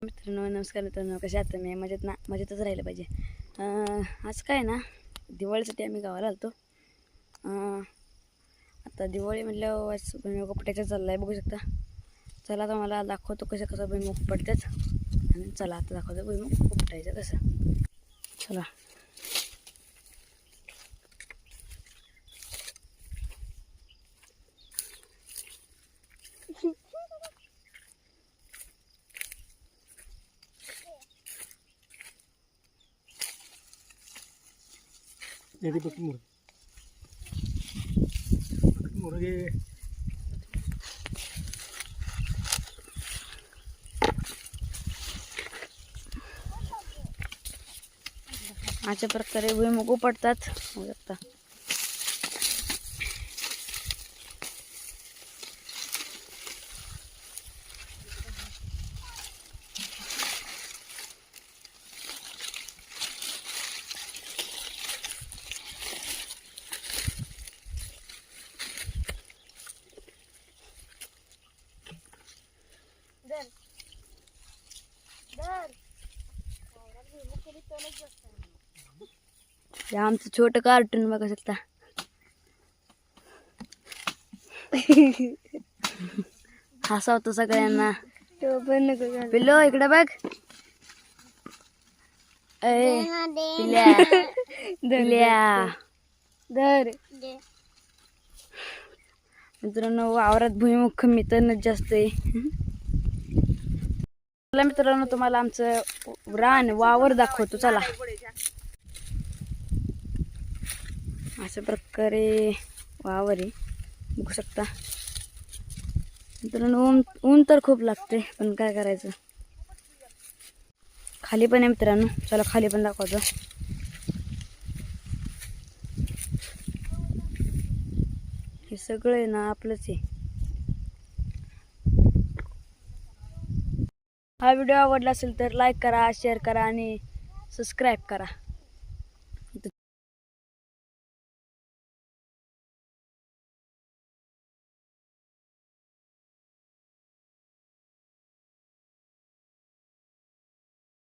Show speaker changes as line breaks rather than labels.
मित्रांनो नमस्कार मित्रांनो, कशा आहात तुम्ही? मजेत ना? मजेतच राहिलं पाहिजे. आज काय ना, दिवाळीसाठी आम्ही गावाला आलतो. आता दिवाळी म्हटल्यावर आज भुईमुग पटायचं चाललं आहे, बघू शकता. चला आता मला दाखवतो कसं भुईमुग पडतात. आणि चला आता दाखवतो भुईमुग पटायचं कसं. चला
jadi pakai मुर्गे
अशा प्रकारे भुईमुग उपटतात, बघू शकता. हे आमचं छोटं कार्टून बघू शकता. हसावतो सगळ्यांना. पिल्लो इकडे बघ. पिल्या पिल्या धर. मित्रांनो वावरात भुईमुग कमी तर जास्त आहे. चला मित्रांनो तुम्हाला आमचं रान वावर दाखवतो. चला अशा प्रकारे वावर आहे, बघू शकता. मित्रांनो ऊन तर खूप लागते, पण काय करायचं. खाली पण आहे मित्रांनो, चला खाली पण दाखवतो. हे सगळं आहे ना आपलंच आहे. हा व्हिडिओ आवडला असेल तर लाईक करा, शेअर करा आणि सबस्क्राईब करा.